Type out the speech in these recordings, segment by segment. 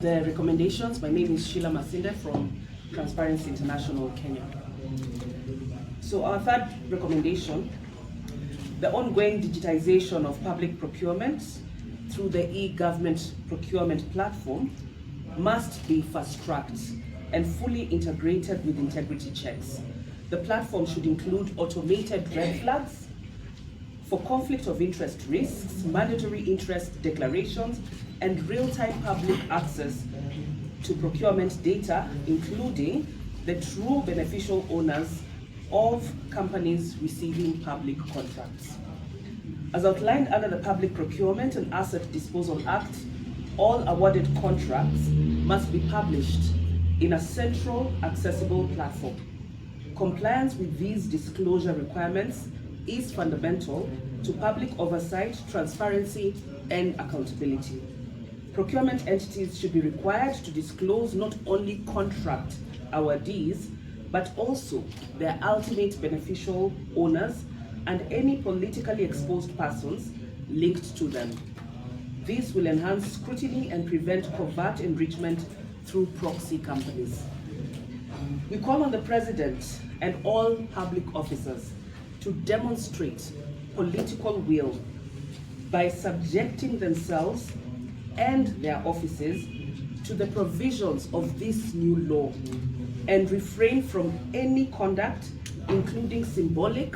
The recommendations. My name is Sheila Masinde from Transparency International Kenya. So our third recommendation, the ongoing digitization of public procurement through the e-government procurement platform must be fast-tracked and fully integrated with integrity checks. The platform should include automated red flags for conflict of interest risks, mandatory interest declarations, and real-time public access to procurement data, including the true beneficial owners of companies receiving public contracts. As outlined under the Public Procurement and Asset Disposal Act, all awarded contracts must be published in a central, accessible platform. Compliance with these disclosure requirements is fundamental to public oversight, transparency, and accountability. Procurement entities should be required to disclose not only contract awardees, but also their ultimate beneficial owners and any politically exposed persons linked to them. This will enhance scrutiny and prevent covert enrichment through proxy companies. We call on the President and all public officers to demonstrate political will by subjecting themselves and their offices to the provisions of this new law and refrain from any conduct, including symbolic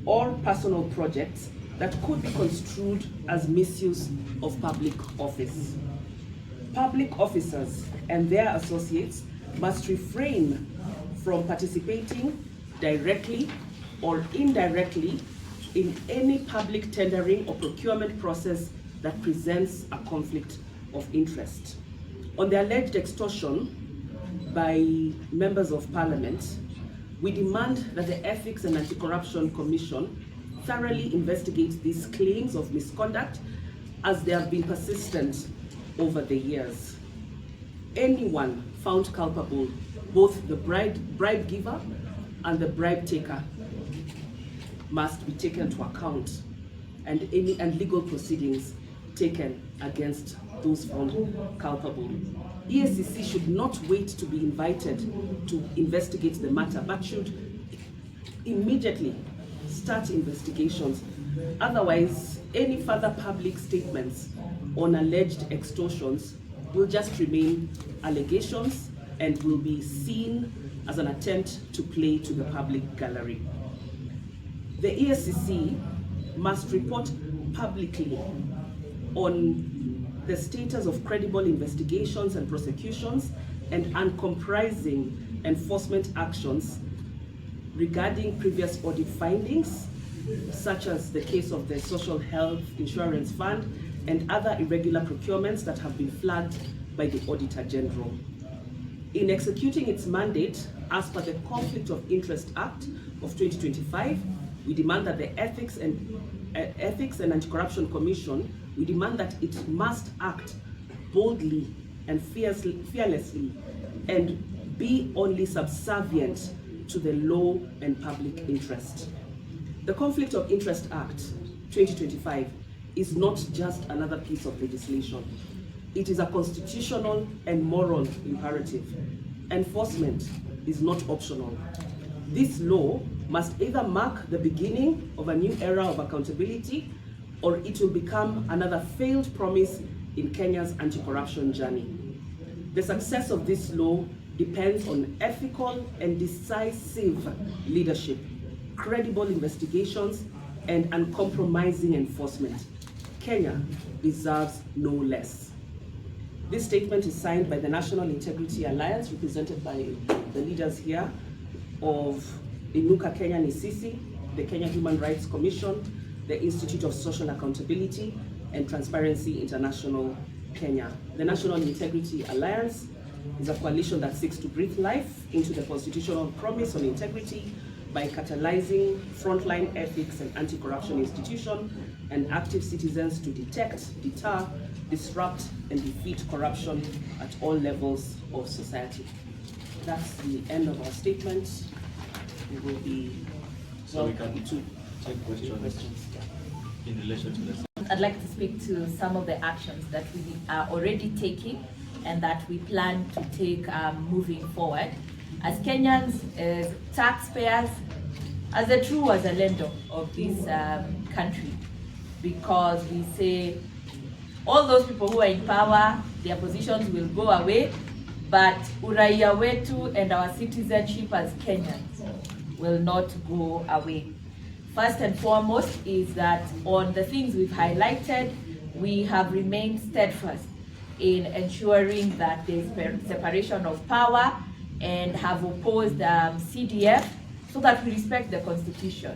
or personal projects that could be construed as misuse of public office. Public officers and their associates must refrain from participating directly or indirectly in any public tendering or procurement process that presents a conflict of interest. On the alleged extortion by members of parliament, we demand that the Ethics and Anti-Corruption Commission thoroughly investigate these claims of misconduct as they have been persistent over the years. Anyone found culpable, both the bribe giver and the bribe taker, must be taken to account, and legal proceedings taken against those found culpable. EACC should not wait to be invited to investigate the matter, but should immediately start investigations. Otherwise, any further public statements on alleged extortions will just remain allegations and will be seen as an attempt to play to the public gallery. The EACC must report publicly on the status of credible investigations and prosecutions and uncompromising enforcement actions regarding previous audit findings, such as the case of the Social Health Insurance Fund and other irregular procurements that have been flagged by the Auditor General. In executing its mandate as per the Conflict of Interest Act of 2025, we demand that the Ethics and Anti-Corruption Commission, we demand that it must act boldly and fearlessly and be only subservient to the law and public interest. The Conflict of Interest Act 2025 is not just another piece of legislation. It is a constitutional and moral imperative. Enforcement is not optional. This law must either mark the beginning of a new era of accountability, or it will become another failed promise in Kenya's anti-corruption journey. The success of this law depends on ethical and decisive leadership, credible investigations, and uncompromising enforcement. Kenya deserves no less. This statement is signed by the National Integrity Alliance, represented by the leaders here of Inuka Kenya Nisisi, the Kenya Human Rights Commission, the Institute of Social Accountability, and Transparency International Kenya. The National Integrity Alliance is a coalition that seeks to breathe life into the constitutional promise on integrity by catalyzing frontline ethics and anti-corruption institutions and active citizens to detect, deter, disrupt, and defeat corruption at all levels of society. That's the end of our statement. We will be welcome to take questions in relation to this. I'd like to speak to some of the actions that we are already taking and that we plan to take moving forward. As Kenyans, as taxpayers, as a true wazalendo of this country, because we say all those people who are in power, their positions will go away, but uraia wetu and our citizenship as Kenyans will not go away. First and foremost is that on the things we've highlighted, we have remained steadfast in ensuring that there is separation of power and have opposed CDF so that we respect the Constitution.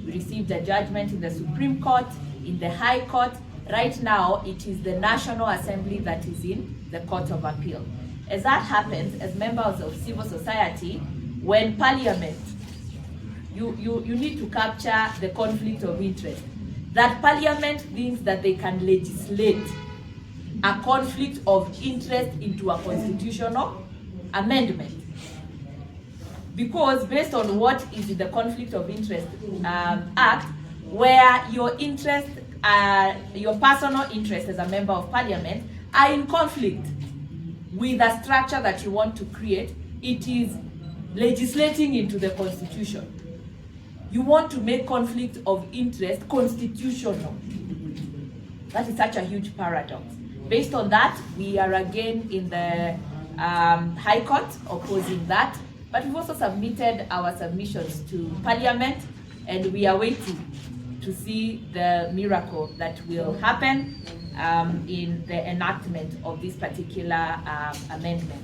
We received a judgment in the Supreme Court, in the High Court. Right now, it is the National Assembly that is in the Court of Appeal. As that happens, as members of civil society, when Parliament, you need to capture the conflict of interest. That Parliament thinks that they can legislate a conflict of interest into a constitutional amendment. Because based on what is in the Conflict of Interest Act, where your interest, your personal interest as a member of Parliament are in conflict with a structure that you want to create, it is legislating into the Constitution. You want to make conflict of interest constitutional. That is such a huge paradox. Based on that, we are again in the High Court opposing that, but we've also submitted our submissions to Parliament, and we are waiting to see the miracle that will happen in the enactment of this particular amendment.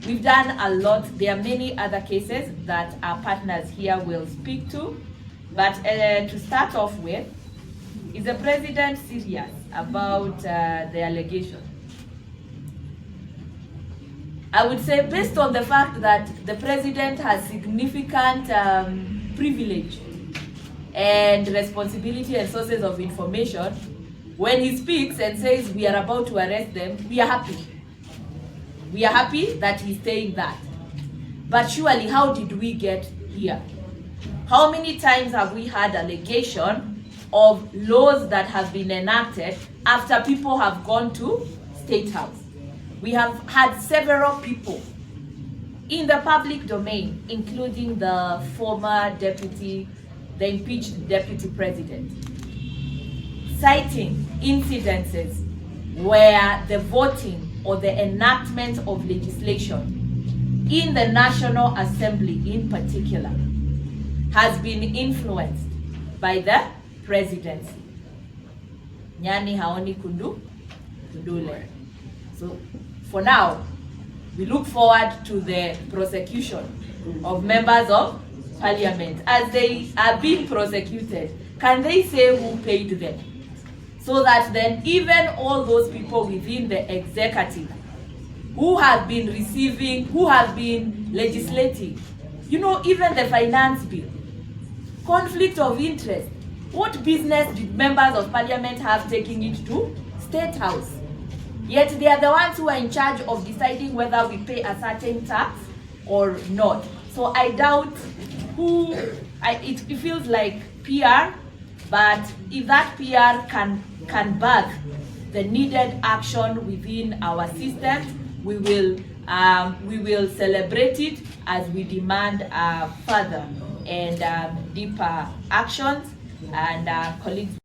We've done a lot. There are many other cases that our partners here will speak to, but to start off with, is the president serious about the allegation? I would say, based on the fact that the president has significant privilege and responsibility and sources of information, when he speaks and says we are about to arrest them, we are happy. We are happy that he's saying that. But surely, how did we get here? How many times have we had allegation of laws that have been enacted after people have gone to State House? We have had several people in the public domain, including the former deputy, the impeached deputy president, citing incidences where the voting or the enactment of legislation in the National Assembly in particular has been influenced by the presidency. Nyani haoni kundule. So for now, we look forward to the prosecution of members of Parliament. As they are being prosecuted, can they say who paid them? So that then even all those people within the executive who have been receiving, who have been legislating, even the finance bill, conflict of interest, what business did members of Parliament have taking it to State House? Yet they are the ones who are in charge of deciding whether we pay a certain tax or not. So I doubt it feels like PR, but if that PR can back the needed action within our system, we will celebrate it as we demand further and deeper actions, and colleagues